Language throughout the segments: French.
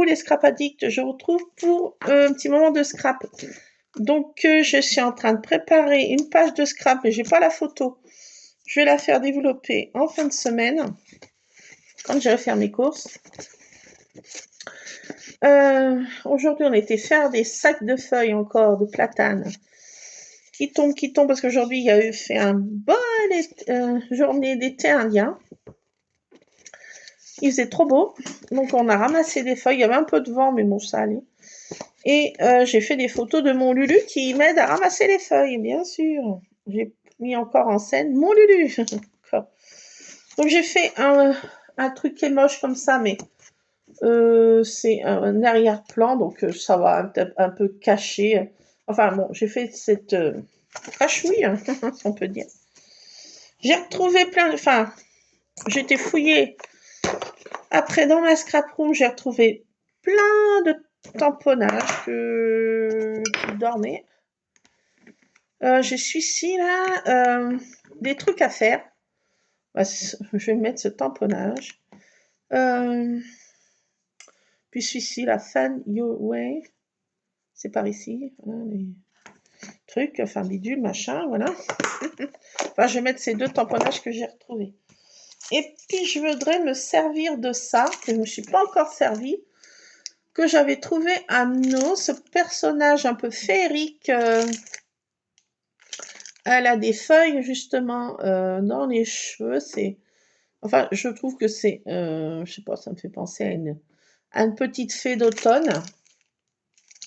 les scrap addicts, je vous retrouve pour un petit moment de scrap. Donc je suis en train de préparer une page de scrap, mais j'ai pas la photo. Je vais la faire développer en fin de semaine, quand j'irai faire mes courses. Aujourd'hui, on était faire des sacs de feuilles encore, de platane, qui tombent, parce qu'aujourd'hui, il y a eu fait un bon journée d'été indien. Il faisait trop beau, donc on a ramassé des feuilles. Il y avait un peu de vent, mais bon, ça allait. Et j'ai fait des photos de mon Lulu qui m'aide à ramasser les feuilles, bien sûr. J'ai mis encore en scène mon Lulu. Donc j'ai fait un truc qui est moche comme ça, mais c'est un arrière-plan, donc ça va un peu cacher. Enfin bon, j'ai fait cette cachouille, hein, si on peut dire. J'ai retrouvé plein de... Enfin, j'étais fouillée. Après, dans ma scrap room, j'ai retrouvé plein de tamponnages qui dormaient. J'ai celui-ci là, des trucs à faire. Bah, je vais mettre ce tamponnage. Puis celui-ci, la Fan Your Way. C'est par ici. Voilà, les trucs, enfin bidule, machin, voilà. Enfin, je vais mettre ces deux tamponnages que j'ai retrouvés. Et puis, je voudrais me servir de ça, que je ne me suis pas encore servi, que j'avais trouvé à No, ce personnage un peu féerique. Elle a des feuilles, justement, dans les cheveux. Enfin, je trouve que c'est... je sais pas, ça me fait penser à une petite fée d'automne.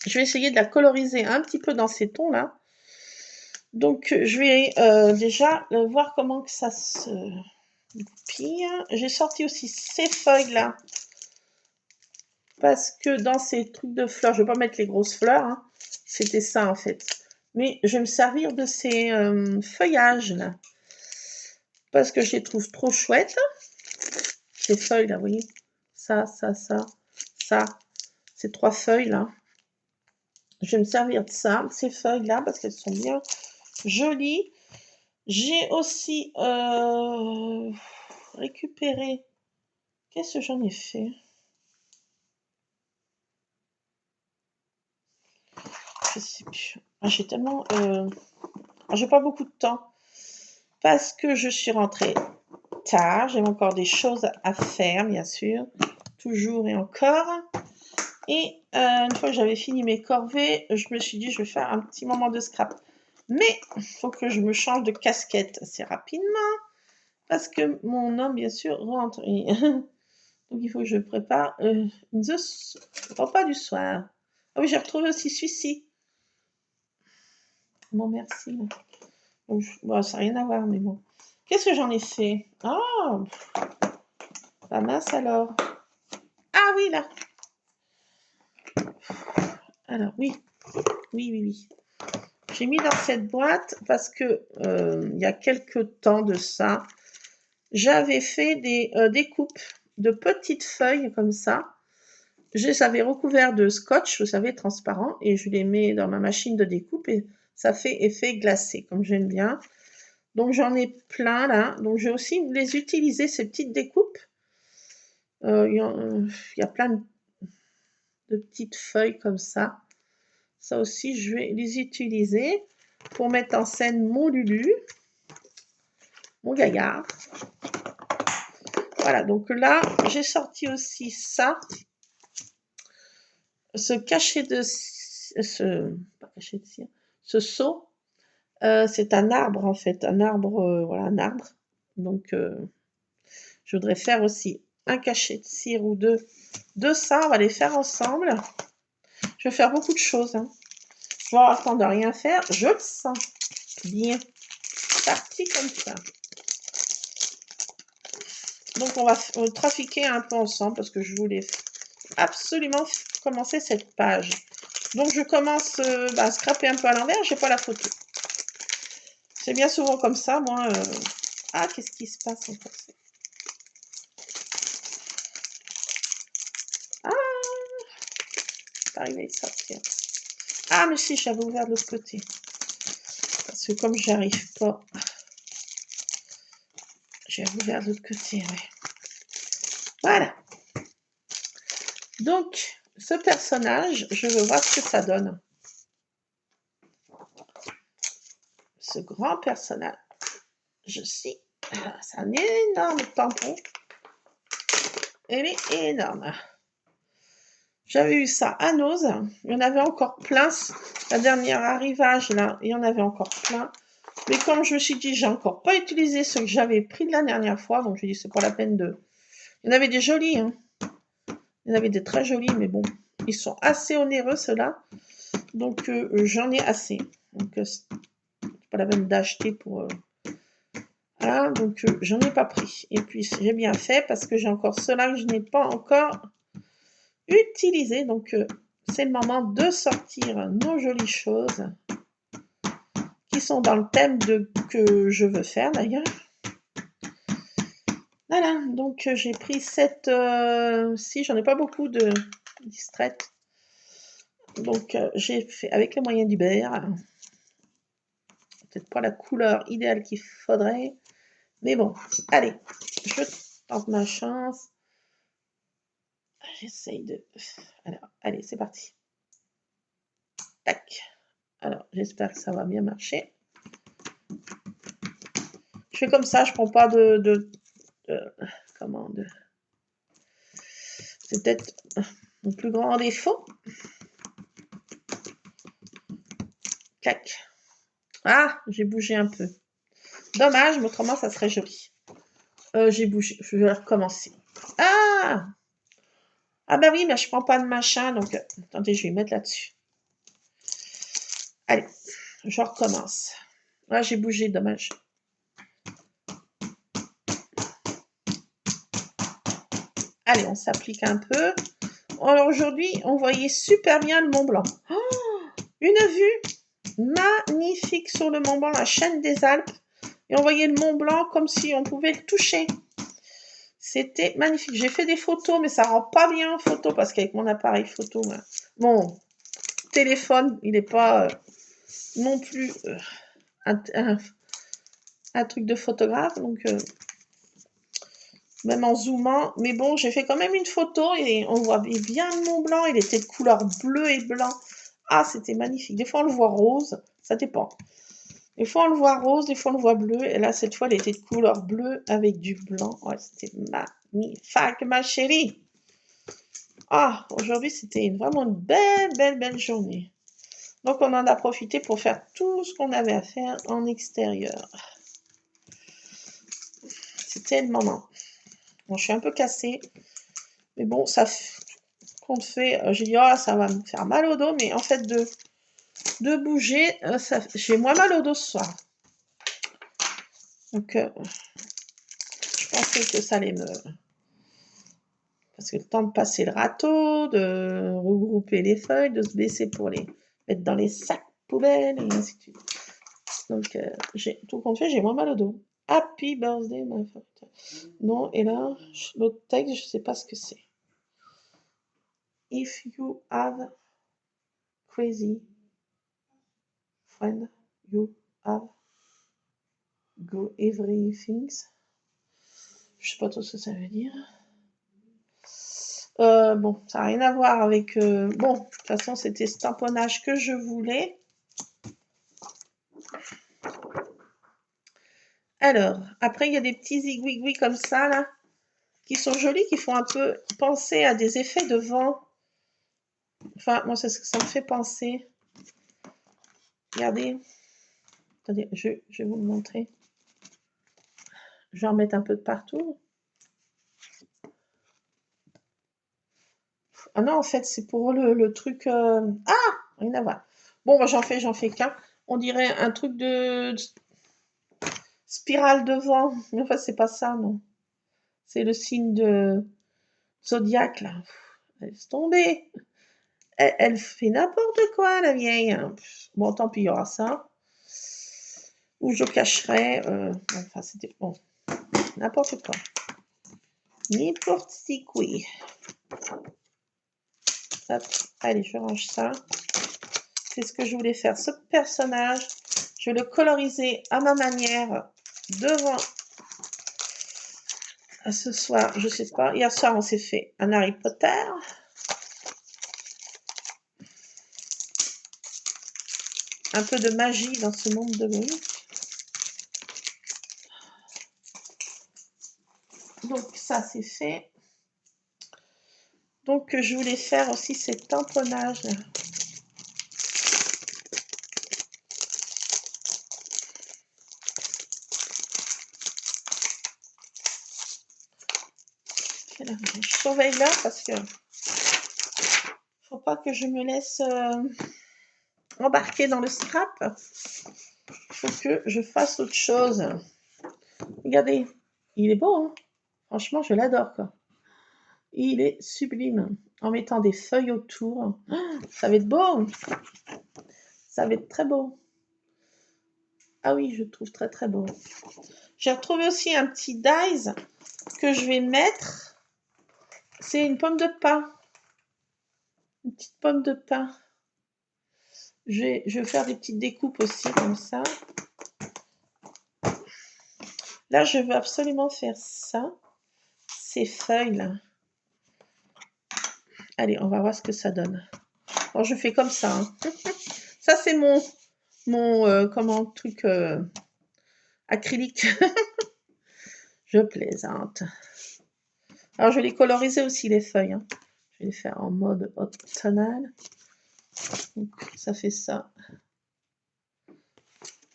Je vais essayer de la coloriser un petit peu dans ces tons-là. Donc, je vais déjà voir comment que ça se pille. J'ai sorti aussi ces feuilles-là. Parce que dans ces trucs de fleurs, je ne vais pas mettre les grosses fleurs. Hein. C'était ça, en fait. Mais je vais me servir de ces feuillages-là. Parce que je les trouve trop chouettes. Ces feuilles-là, vous voyez. Ça. Ces trois feuilles-là. Je vais me servir de ça, ces feuilles-là, parce qu'elles sont bien jolies. J'ai aussi récupéré... Qu'est-ce que j'en ai fait? Je sais plus. J'ai tellement... j'ai pas beaucoup de temps. Parce que je suis rentrée tard. J'ai encore des choses à faire, bien sûr. Toujours et encore. Et une fois que j'avais fini mes corvées, je me suis dit, je vais faire un petit moment de scrap. Mais il faut que je me change de casquette assez rapidement. Parce que mon homme, bien sûr, rentre. Donc, il faut que je prépare le repas du soir. Ah oui, j'ai retrouvé aussi celui-ci. Bon, merci. Bon, ça n'a rien à voir, mais bon. Qu'est-ce que j'en ai fait? Oh, la mince alors. Ah oui, là. Alors, oui. J'ai mis dans cette boîte parce que il y a quelques temps de ça, j'avais fait des découpes de petites feuilles comme ça. Je les avais recouvertes de scotch, vous savez, transparent, et je les mets dans ma machine de découpe et ça fait effet glacé, comme j'aime bien. Donc j'en ai plein là. Donc je vais aussi les utiliser, ces petites découpes. Il y a plein de petites feuilles comme ça. Ça aussi, je vais les utiliser pour mettre en scène mon Lulu, mon gaillard. Voilà, donc là, j'ai sorti aussi ça. Ce cachet de... pas cachet de cire, ce seau. C'est un arbre, en fait. Un arbre, voilà, un arbre. Donc, je voudrais faire aussi un cachet de cire ou deux de ça. On va les faire ensemble. Je vais faire beaucoup de choses. Hein. Je vais avoir le temps de rien faire. Je le sens. Bien. Parti comme ça. Donc, on va trafiquer un peu ensemble parce que je voulais absolument commencer cette page. Donc, je commence à scraper un peu à l'envers. J'ai pas la photo. C'est bien souvent comme ça, moi. Ah, qu'est-ce qui se passe encore? Ah, c'est arrivé de sortir. Ah, mais si, j'avais ouvert de l'autre côté. Parce que comme j'arrive pas, j'ai ouvert de l'autre côté, ouais. Voilà. Donc, ce personnage, je veux voir ce que ça donne. Ce grand personnage. C'est un énorme tampon. Elle est énorme. J'avais eu ça à Nose. Il y en avait encore plein. La dernière arrivage, là, il y en avait encore plein. Mais comme je me suis dit, j'ai encore pas utilisé ce que j'avais pris de la dernière fois, donc je me suis dit, c'est pas la peine de... Il y en avait des jolis, hein. Il y en avait des très jolis, mais bon, ils sont assez onéreux, ceux-là. Donc, j'en ai assez. Donc, c'est pas la peine d'acheter pour... Voilà, donc j'en ai pas pris. Et puis, j'ai bien fait parce que j'ai encore ceux-là que je n'ai pas encore utilisé. Donc, c'est le moment de sortir nos jolies choses qui sont dans le thème que je veux faire d'ailleurs. Voilà, donc j'ai pris cette... si, j'en ai pas beaucoup de distraites. Donc j'ai fait avec les moyens du beurre. Peut-être pas la couleur idéale qu'il faudrait. Mais bon, allez, je tente ma chance. J'essaye de... Alors, allez, c'est parti. Tac. Alors, j'espère que ça va bien marcher. Je fais comme ça, je prends pas comment c'est peut-être mon plus grand défaut. Clac. Ah, j'ai bougé un peu. Dommage, mais autrement, ça serait joli. J'ai bougé. Je vais recommencer. Ah! Ah bah oui, mais je prends pas de machin, donc... attendez, je vais mettre là-dessus. Allez, je recommence. Ah, j'ai bougé, dommage. Allez, on s'applique un peu. Alors aujourd'hui, on voyait super bien le Mont Blanc. Oh, une vue magnifique sur le Mont Blanc, la chaîne des Alpes. Et on voyait le Mont Blanc comme si on pouvait le toucher. C'était magnifique. J'ai fait des photos, mais ça rend pas bien en photo parce qu'avec mon appareil photo, mon téléphone, il n'est pas non plus un truc de photographe. Donc, même en zoomant. Mais bon, j'ai fait quand même une photo et on voit bien le Mont Blanc. Il était de couleur bleu et blanc. Ah, c'était magnifique. Des fois, on le voit rose. Ça dépend. Des fois, on le voit rose, des fois, on le voit bleu. Et là, cette fois, il était de couleur bleue avec du blanc. Ouais, c'était magnifique, ma chérie. Ah, aujourd'hui, c'était vraiment une belle journée. Donc, on en a profité pour faire tout ce qu'on avait à faire en extérieur. C'était le moment. Bon, je suis un peu cassée. Mais bon, ça qu'on fait. J'ai dit, oh, ça va me faire mal au dos. Mais en fait, de bouger, j'ai moins mal au dos ce soir. Donc, je pensais que ça allait me... Parce que le temps de passer le râteau, de regrouper les feuilles, de se baisser pour les mettre dans les sacs poubelles, et ainsi de suite. Donc, tout compte fait, j'ai moins mal au dos. Happy birthday, my friend. Non, et là, l'autre texte, je sais pas ce que c'est. If you have crazy friend, you have go everything. Je sais pas trop ce que ça veut dire. Bon, ça n'a rien à voir avec... bon, de toute façon, c'était ce tamponnage que je voulais. Alors, après, il y a des petits zigouigouis comme ça, là, qui sont jolis, qui font un peu penser à des effets de vent. Enfin, moi, c'est ce que ça me fait penser. Regardez. Attendez, je vais vous le montrer. Je vais en mettre un peu de partout. Ah non, en fait, c'est pour le truc... Ah, rien à voir. Bon, moi, j'en fais qu'un. On dirait un truc de spirale de vent. Mais enfin, c'est pas ça, non. C'est le signe de Zodiac, là. Laisse tomber. Elle fait n'importe quoi, la vieille. Bon, tant pis, il y aura ça. Ou je cacherai. Enfin, c'était bon. N'importe quoi. N'importe quoi. Hop, allez, je range ça. C'est ce que je voulais faire. Ce personnage, je vais le coloriser à ma manière devant. Ce soir, je sais pas. Hier soir, on s'est fait un Harry Potter. un peu de magie dans ce monde de bruit. Donc ça c'est fait. Donc je voulais faire aussi ces tamponnages. Je surveille là parce que faut pas que je me laisse embarquer dans le scrap. Il faut que je fasse autre chose. Regardez, il est beau, hein. Franchement, je l'adore, quoi. Il est sublime. En mettant des feuilles autour. Ça va être beau. Ça va être très beau. Ah oui, je trouve très très beau. J'ai retrouvé aussi un petit dies que je vais mettre. C'est une pomme de pin. Une petite pomme de pin. Je vais faire des petites découpes aussi comme ça. Là, je veux absolument faire ça. Ces feuilles-là. Allez, on va voir ce que ça donne. Bon, je fais comme ça. Hein. Ça, c'est mon comment, truc acrylique. Je plaisante. Alors, je vais les coloriser aussi, les feuilles. Hein. Je vais les faire en mode automnal. Donc, ça fait ça.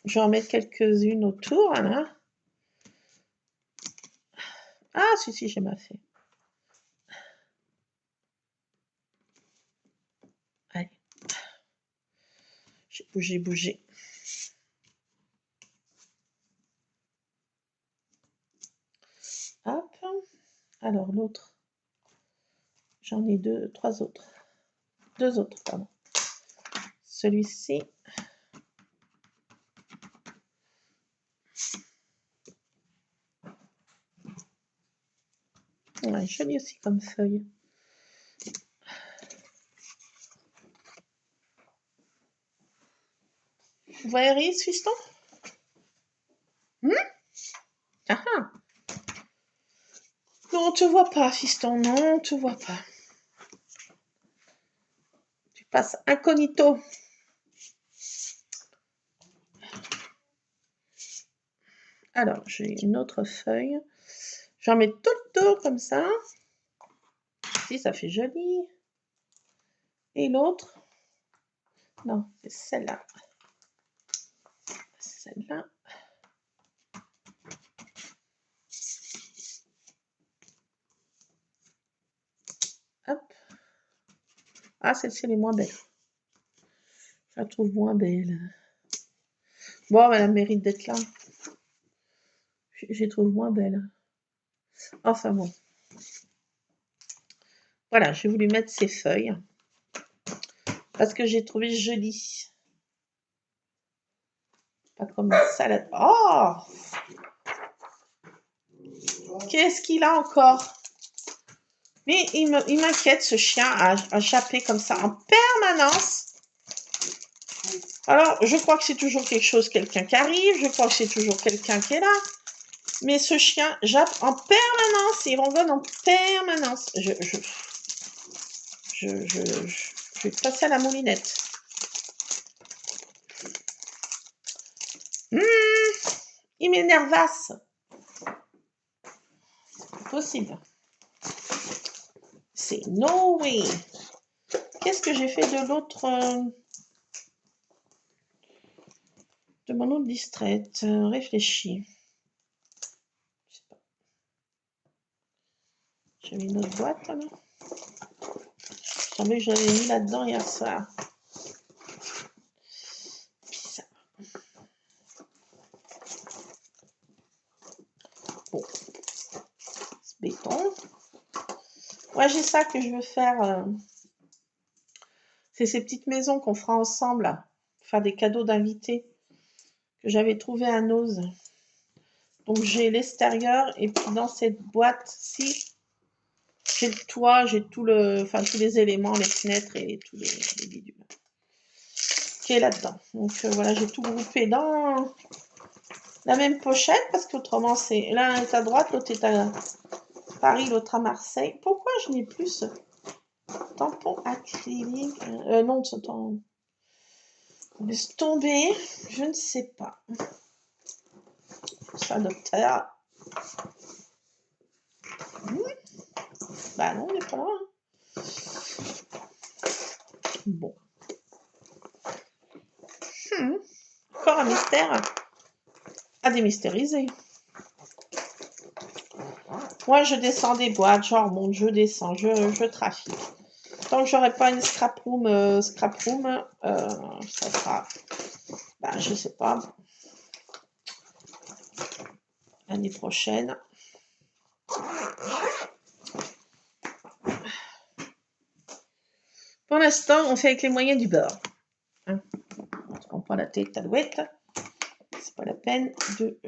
Je vais en mettre quelques-unes autour, là. Ah, si, j'ai ma fait. Allez. J'ai bougé. Hop. Alors, l'autre. J'en ai trois autres. Deux autres, pardon. Celui-ci. Ouais, joli aussi comme feuille. Vous voyez Rhys, fiston? Ah ah. Non, on te voit pas, fiston. Non, on te voit pas. Tu passes incognito. Alors, j'ai une autre feuille. J'en mets tout le tour comme ça. Si, ça fait joli. Et l'autre? Non, c'est celle-là. Celle-là. Hop. Ah, celle-ci, elle est moins belle. Je la trouve moins belle. Bon, elle a le mérite d'être là. Je la trouve moins belle. Enfin bon. Voilà, j'ai voulu mettre ces feuilles. Parce que j'ai trouvé joli. Pas comme ça. Là. Oh! Qu'est-ce qu'il a encore? Mais il m'inquiète, ce chien, à japper comme ça en permanence. Alors, je crois que c'est toujours quelqu'un qui arrive. Je crois que c'est toujours quelqu'un qui est là. Mais ce chien jappe en permanence. Il ronronne en permanence. Je vais passer à la moulinette. Il m'énervasse. Possible. C'est no way. Qu'est-ce que j'ai fait de l'autre... de mon autre distraite? Réfléchis. Je sais pas. J'avais une autre boîte, là. Je savais que j'avais mis là-dedans hier soir. Bizarre. Bon. C'est béton. Ouais, j'ai ça que je veux faire. C'est ces petites maisons qu'on fera ensemble, là. Faire des cadeaux d'invités. Que j'avais trouvé à Nose. Donc j'ai l'extérieur et puis dans cette boîte-ci, j'ai le toit, j'ai tous les éléments, les fenêtres et tous les bidules qui est là-dedans. Donc voilà, j'ai tout groupé dans la même pochette parce qu'autrement c'est l'un est à droite, l'autre est à Paris, l'autre à Marseille. Pourquoi je n'ai plus ce tampon acrylique? Non, ce tampon. Laisse tomber, je ne sais pas. Ça, docteur. Bah non, il n'est pas là. Bon. Encore un mystère à démystériser. Moi, je descends des boîtes, genre, bon, je descends, je trafique. Tant que j'aurai pas une scrap room, ça sera, ben, je sais pas, l'année prochaine. Pour l'instant, on fait avec les moyens du bord. Hein, on ne prend pas la tête à l'ouette. C'est pas la peine de...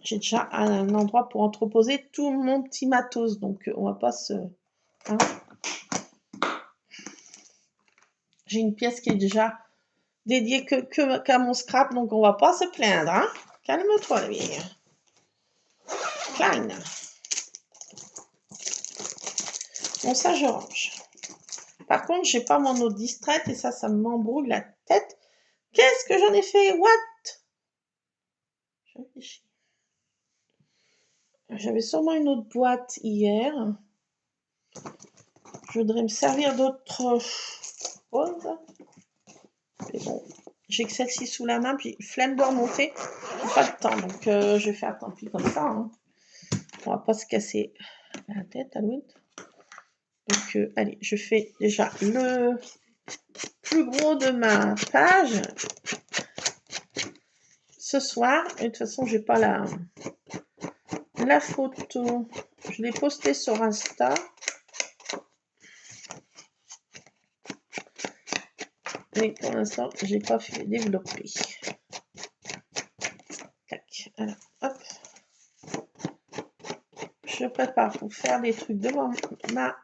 J'ai déjà un endroit pour entreposer tout mon petit matos, donc on va pas se... Hein. J'ai une pièce qui est déjà dédiée qu'à mon scrap, donc on va pas se plaindre. Hein. Calme-toi, la vieille. Klein. Bon, ça, je range. Par contre, j'ai pas mon eau distraite et ça me m'embrouille la tête. Qu'est-ce que j'en ai fait? What? Je réfléchis. J'avais sûrement une autre boîte hier. Je voudrais me servir d'autres choses. Mais bon, j'ai que celle-ci sous la main, puis flemme de remonter. J'ai pas de temps, donc je vais faire tant pis comme ça. Hein. On va pas se casser la tête à l'autre. Donc, allez, je fais déjà le plus gros de ma page ce soir. Et de toute façon, j'ai pas la photo. Je l'ai postée sur Insta. Mais pour l'instant, j'ai pas fait développer. Tac, alors, hop. Je prépare pour faire des trucs devant ma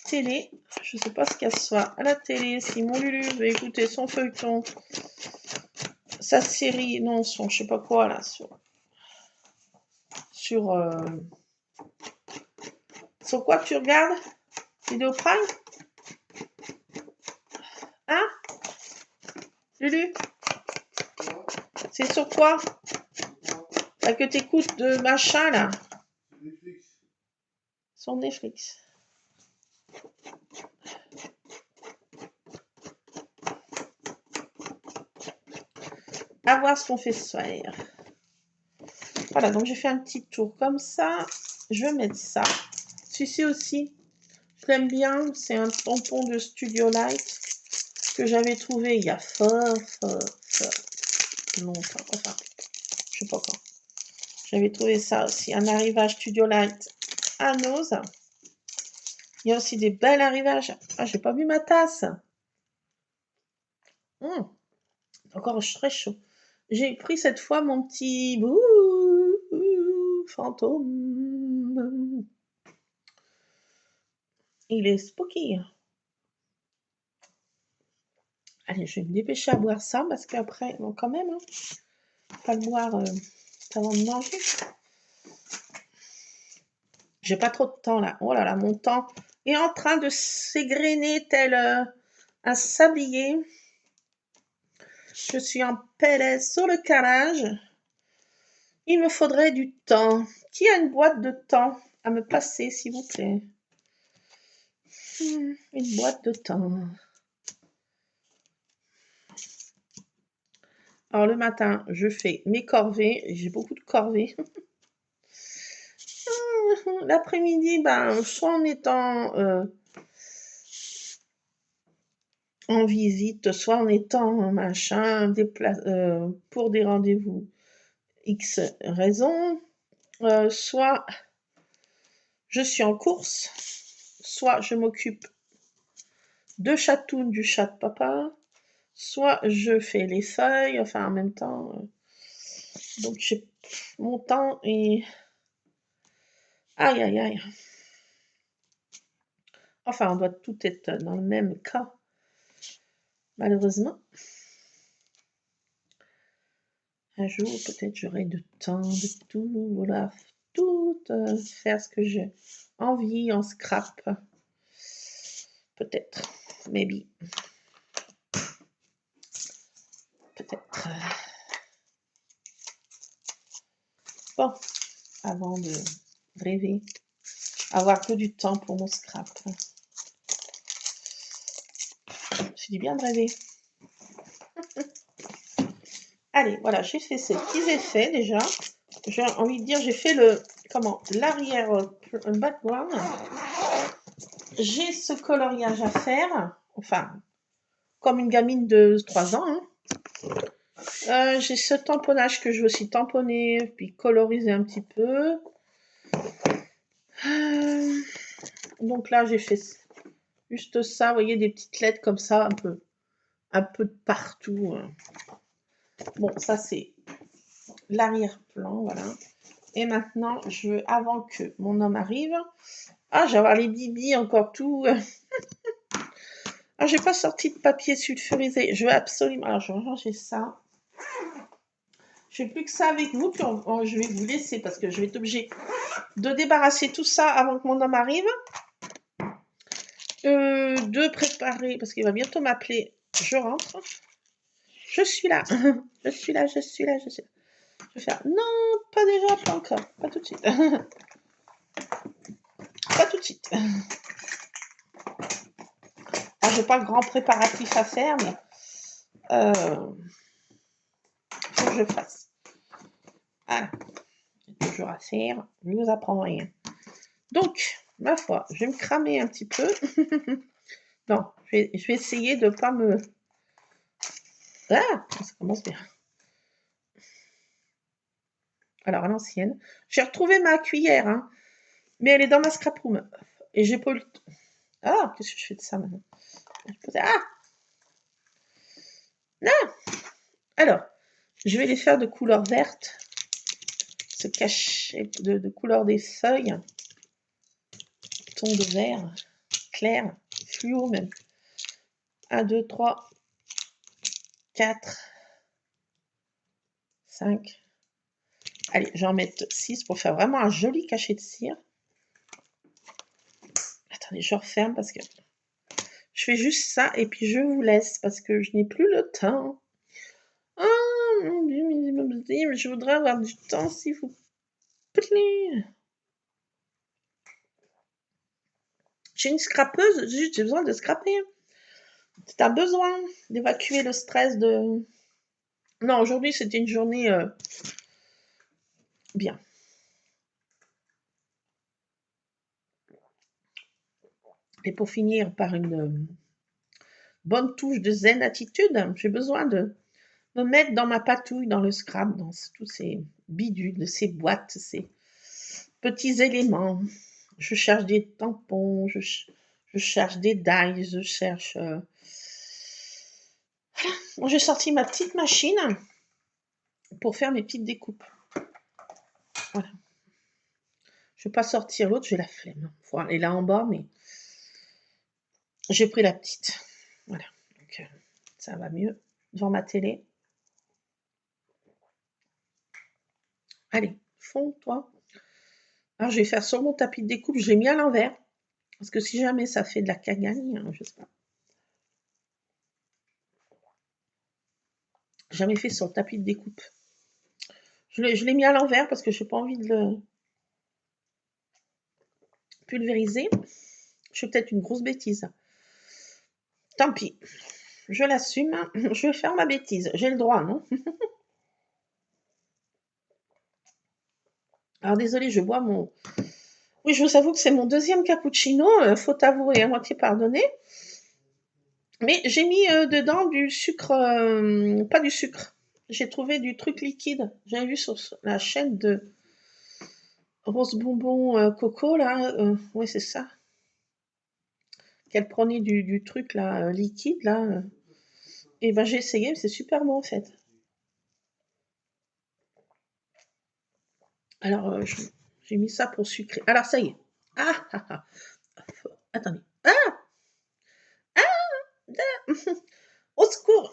télé. Je sais pas ce qu'elle soit à la télé. Si mon Lulu veut écouter son feuilleton, sa série, non, son je sais pas quoi là, sur quoi tu regardes? Vidéo Prime? Hein? Lulu? C'est sur quoi? Là que t'écoutes de machin là? Sur Netflix. À voir ce qu'on fait ce soir. Voilà, donc j'ai fait un petit tour comme ça. Je vais mettre ça. Celui-ci aussi, je l'aime bien. C'est un tampon de Studio Light que j'avais trouvé il y a fort longtemps. Enfin, je sais pas quand. J'avais trouvé ça aussi. Un arrivage Studio Light à Nose. Il y a aussi des belles arrivages. Ah, j'ai pas vu ma tasse. Encore très chaud. J'ai pris cette fois mon petit fantôme. Il est spooky. Allez, je vais me dépêcher à boire ça parce qu'après, bon, quand même, hein, pas le boire avant de manger. J'ai pas trop de temps là. Oh là là, mon temps est en train de s'égrener tel un sablier. Je suis en PLS sur le carrelage. Il me faudrait du temps. Qui a une boîte de temps à me passer, s'il vous plaît? Une boîte de temps. Alors le matin, je fais mes corvées. J'ai beaucoup de corvées. L'après-midi, ben, soit en étant en visite, soit en étant machin, pour des rendez-vous X raisons, soit je suis en course, soit je m'occupe de Chatoun, du chat de papa, soit je fais les feuilles, enfin en même temps. Donc mon temps est... Aïe, aïe, aïe. Enfin, on doit tout être dans le même cas, malheureusement. Un jour, peut-être j'aurai le temps de tout, voilà, tout faire ce que j'ai envie en scrap. Peut-être, maybe. peut-être. Bon, avant de rêver, avoir peu du temps pour mon scrap. C'est du bien de rêver. Allez, voilà, j'ai fait ces petits effets déjà. J'ai envie de dire, j'ai fait l'arrière background. J'ai ce coloriage à faire, enfin, comme une gamine de 3 ans. Hein. J'ai ce tamponnage que je veux aussi tamponner, puis coloriser un petit peu. Donc là, j'ai fait juste ça, vous voyez, des petites lettres comme ça, un peu de partout. Bon, ça c'est l'arrière-plan, voilà. Et maintenant, avant que mon homme arrive, je vais avoir les bibis encore tout. J'ai pas sorti de papier sulfurisé. Je veux absolument. Alors, je vais ranger ça. Je fais plus que ça avec vous, puis je vais vous laisser parce que je vais être obligée de débarrasser tout ça avant que mon homme arrive. De préparer, parce qu'il va bientôt m'appeler. Je rentre. Je suis là. Je suis là. Je vais faire. Non, pas déjà, pas encore. Pas tout de suite. Pas tout de suite. Alors, j'ai pas le grand préparatif à faire, mais faut que je fasse. Voilà. J'ai toujours à faire. Je ne vous apprends rien. Donc, ma foi, je vais me cramer un petit peu. Non, je vais essayer de ne pas me... Ah, ça commence bien. Alors, à l'ancienne. J'ai retrouvé ma cuillère, hein, mais elle est dans ma scrap room. Et j'ai pas eu le temps. Ah, qu'est-ce que je fais de ça maintenant? Ah! Non! Alors, je vais les faire de couleur verte. Se cacher de couleur des feuilles. Ton de vert. Clair. Fluo même. 1, 2, 3, 4, 5. Allez, je vais en mettre 6 pour faire vraiment un joli cachet de cire. Attendez, je referme parce que je fais juste ça et puis je vous laisse parce que je n'ai plus le temps. Oh mon Dieu, mais je voudrais avoir du temps s'il vous plaît. J'ai une scrapeuse, j'ai besoin de scraper. C'est un besoin d'évacuer le stress de... Non, aujourd'hui c'était une journée bien. Et pour finir par une bonne touche de zen attitude, j'ai besoin de me mettre dans ma patouille, dans le scrap, dans tous ces bidules, ces boîtes, ces petits éléments. Je cherche des tampons, je cherche des dies, je cherche... Bon, j'ai sorti ma petite machine pour faire mes petites découpes. Voilà. Je ne vais pas sortir l'autre, j'ai la flemme. Voilà, elle est là en bas, mais j'ai pris la petite. Voilà, donc ça va mieux devant ma télé. Allez, fond, toi. Alors, je vais faire sur mon tapis de découpe, je l'ai mis à l'envers. Parce que si jamais ça fait de la cagagne, je sais pas. Jamais fait sur le tapis de découpe. Je l'ai mis à l'envers parce que je n'ai pas envie de le pulvériser. Je fais peut-être une grosse bêtise. Tant pis. Je l'assume. Je vais faire ma bêtise. J'ai le droit, non? Alors, désolé, je bois mon... Oui, je vous avoue que c'est mon deuxième cappuccino. Faut avouer, à moitié pardonné. Mais j'ai mis dedans du sucre... pas du sucre. J'ai trouvé du truc liquide. J'avais vu sur la chaîne de Rose Bonbon Coco, là. Oui, c'est ça. Qu'elle prenait du truc, là, liquide, là. Et ben, j'ai essayé, mais c'est super bon, en fait. Alors, j'ai mis ça pour sucrer. Alors, ça y est. Ah, ah, ah. Attendez. Ah, au secours.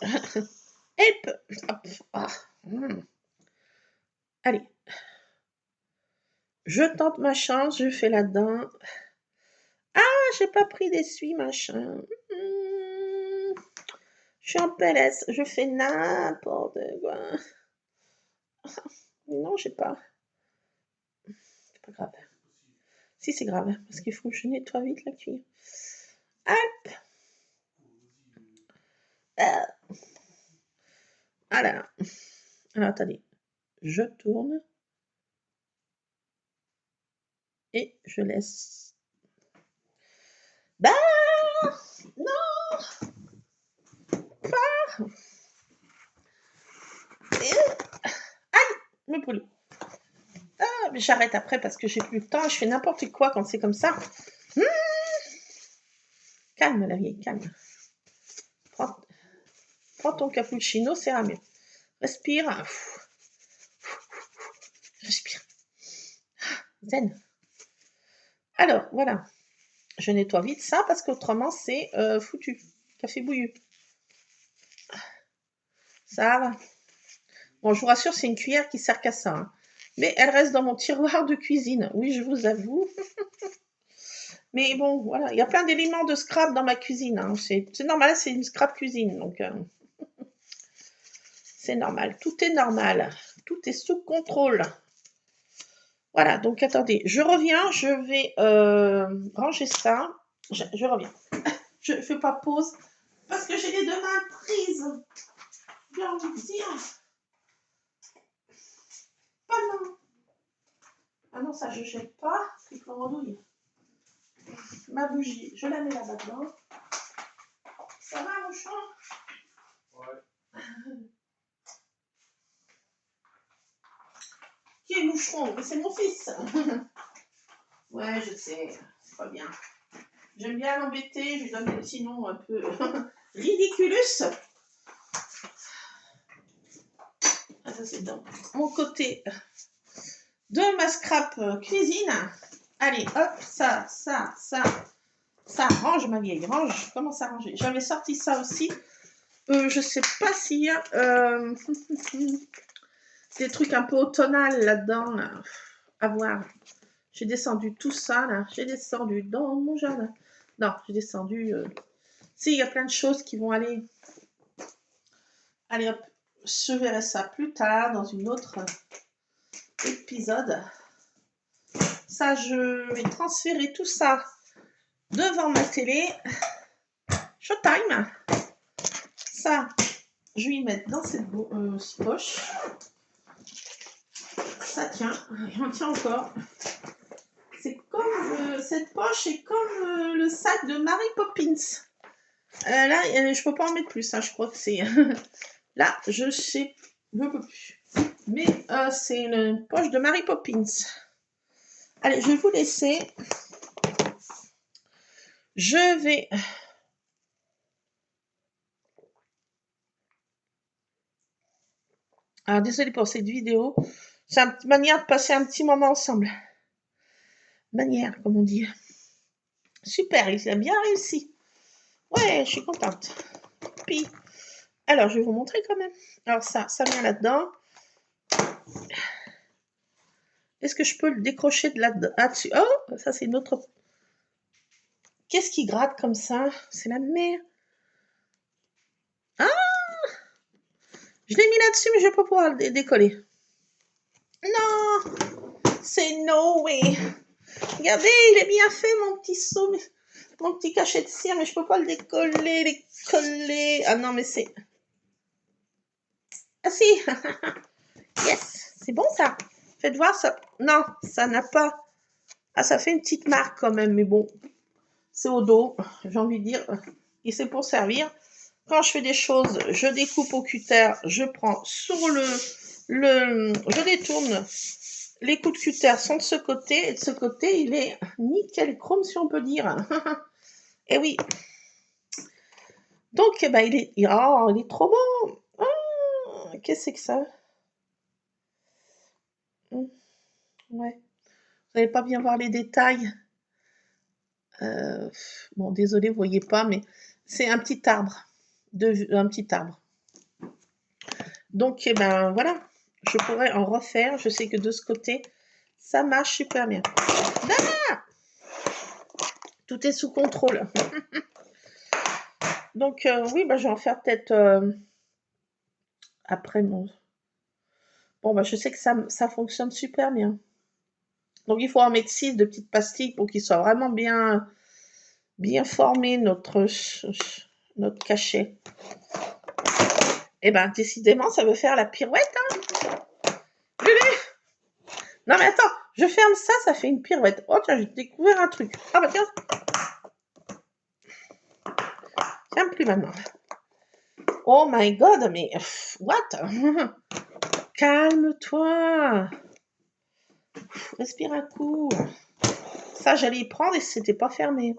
Help. Ah. Allez. Je tente ma chance, je fais là-dedans. Ah, j'ai pas pris d'essuie, machin. Je suis en PLS, je fais n'importe quoi. Non, j'ai pas. C'est pas grave. Si, c'est grave, parce qu'il faut que je nettoie vite la cuillère. Hop. Alors, attendez. Je tourne. Et je laisse. Bah non. Pas. Aïe, me brûle. Ah, mais j'arrête après parce que j'ai plus le temps. Je fais n'importe quoi quand c'est comme ça. Calme la vieille, calme. Prends ton cappuccino, c'est mieux. Respire. Respire. Zen. Alors, voilà. Je nettoie vite ça parce qu'autrement, c'est foutu. Café bouillu. Ça va. Bon, je vous rassure, c'est une cuillère qui sert qu'à ça. Hein. Mais elle reste dans mon tiroir de cuisine. Oui, je vous avoue. Mais bon, voilà. Il y a plein d'éléments de scrap dans ma cuisine. Hein. C'est normal, c'est une scrap cuisine. Donc, c'est normal. Tout est normal. Tout est sous contrôle. Voilà, donc attendez, je reviens, je vais ranger ça. Je reviens. Je ne fais pas pause parce que j'ai les deux mains prises. J'ai envie de dire. Pas non. Ah non, ça je jette pas. Il faut rendouille. Ma bougie, je la mets là-bas dedans. Ça va, mon chat? Ouais. Qui est moucheron? Mais c'est mon fils. Ouais, je sais. C'est pas bien. J'aime bien l'embêter. Je lui donne des petits noms un peu ridiculus. Ah, ça c'est dans mon côté de ma scrap cuisine. Allez, hop, ça, range ma vieille, range, commence à ranger. J'avais sorti ça aussi. Je sais pas s'il y a des trucs un peu automnal là-dedans, là. À voir. J'ai descendu tout ça, là. J'ai descendu dans mon jardin. Non, j'ai descendu... Si, il y a plein de choses qui vont aller... Allez, hop, je verrai ça plus tard dans une autre épisode. Ça, je vais transférer tout ça devant ma télé. Showtime. Ça, je vais y mettre dans cette poche. Ça tient, il en tient encore. C'est comme cette poche est comme le sac de Mary Poppins. Là, je peux pas en mettre plus. Hein, je crois que c'est là, je sais, je peux plus. Mais c'est une poche de Mary Poppins. Allez, je vais vous laisser. Je vais. Alors, désolé pour cette vidéo. C'est une manière de passer un petit moment ensemble. Manière, comme on dit. Super, il a bien réussi. Ouais, je suis contente. Puis, alors, je vais vous montrer quand même. Alors, ça vient là-dedans. Est-ce que je peux le décrocher de là-dessus? Oh, ça, c'est une autre. Qu'est-ce qui gratte comme ça? C'est la mer. Ah! Je l'ai mis là-dessus, mais je ne vais pas pouvoir le décoller. Non! C'est no way! Regardez, il est bien fait, mon petit saut, mon petit cachet de cire, mais je ne peux pas le décoller. Ah non, mais c'est... Ah si! Yes! C'est bon, ça? Faites voir, ça... Non, ça n'a pas... Ah, ça fait une petite marque quand même, mais bon. C'est au dos, j'ai envie de dire. Et c'est pour servir. Quand je fais des choses, je découpe au cutter, je prends sur je détourne. Les coups de cutter sont de ce côté, et de ce côté, il est nickel chrome, si on peut dire. Et oui. Donc, il est trop bon. Ah, qu'est-ce que c'est que ça? Ouais. Vous n'allez pas bien voir les détails. Bon, désolé, vous voyez pas, mais c'est un petit arbre. Un petit arbre. Donc, voilà. Je pourrais en refaire. Je sais que de ce côté, ça marche super bien. Ah! Tout est sous contrôle. Donc, oui, bah, je vais en faire peut-être après mon... Bon, bah, je sais que ça fonctionne super bien. Donc, il faut en mettre 6 de petites pastilles pour qu'il soit vraiment bien formé, notre cachet. Eh ben, décidément, ça veut faire la pirouette, hein. Lulu! Non, mais attends, je ferme ça, ça fait une pirouette. Oh, tiens, j'ai découvert un truc. Ah, bah, tiens. Tiens, plus maintenant. Oh my god, mais what? Calme-toi. Respire un coup. Ça, j'allais y prendre et c'était pas fermé.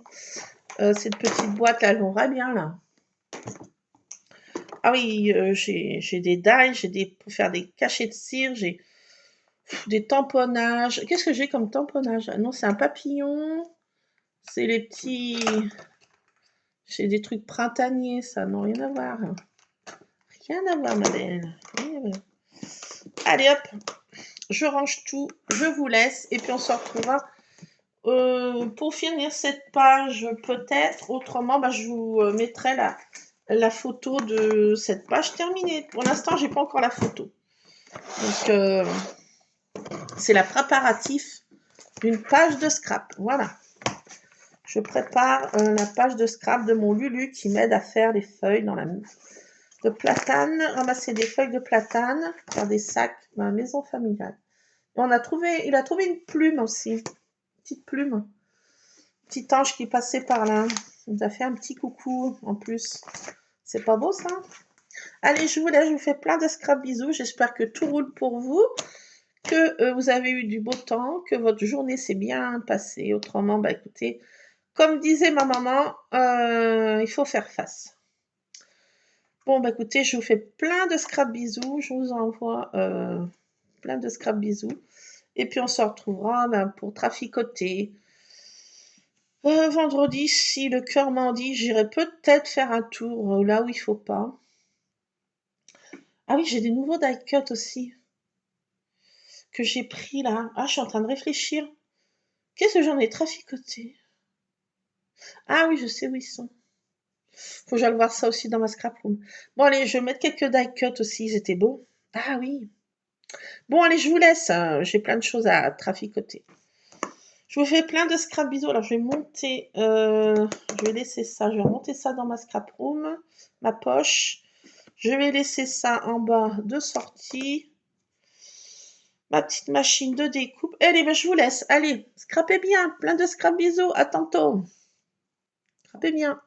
Cette petite boîte là, elle m'aurait bien là. Ah oui, j'ai des die, pour faire des cachets de cire, j'ai des tamponnages. Qu'est-ce que j'ai comme tamponnage? Ah non, c'est un papillon. C'est les petits. C'est des trucs printaniers, ça. Non, rien à voir. Rien à voir, ma belle. Rien à voir. Allez hop, je range tout, je vous laisse et puis on se retrouvera pour finir cette page peut-être. Autrement, bah, je vous mettrai la photo de cette page terminée. Pour l'instant, j'ai pas encore la photo. Donc, c'est la préparatif d'une page de scrap. Voilà. Je prépare la page de scrap de mon Lulu qui m'aide à faire les feuilles de platane, ramasser des feuilles de platane, faire des sacs dans la maison familiale. Et il a trouvé une plume aussi, petite plume, petit ange qui passait par là. Il nous a fait un petit coucou en plus. C'est pas beau ça? Allez, je vous laisse, je vous fais plein de scrap bisous. J'espère que tout roule pour vous, que vous avez eu du beau temps, que votre journée s'est bien passée. Autrement, bah écoutez, comme disait ma maman, il faut faire face. Bon, bah écoutez, je vous fais plein de scrap bisous. Je vous envoie plein de scrap bisous. Et puis on se retrouvera pour traficoter. Vendredi, si le cœur m'en dit, j'irai peut-être faire un tour là où il faut pas. Ah oui, j'ai des nouveaux die cut aussi que j'ai pris là. Ah, je suis en train de réfléchir. Qu'est-ce que j'en ai traficoté? Ah oui, je sais où ils sont. Faut que j'aille voir ça aussi dans ma scrap room. Bon, allez, je vais mettre quelques die cut aussi, ils étaient beaux. Ah oui. Bon, allez, je vous laisse. J'ai plein de choses à traficoter. Je vous fais plein de scrap bisous. Alors, je vais monter, je vais laisser ça. Je vais remonter ça dans ma scrap room, ma poche. Je vais laisser ça en bas de sortie. Ma petite machine de découpe. Allez, ben, je vous laisse. Allez, scrapez bien. Plein de scrap bisous. À tantôt. Scrapez bien.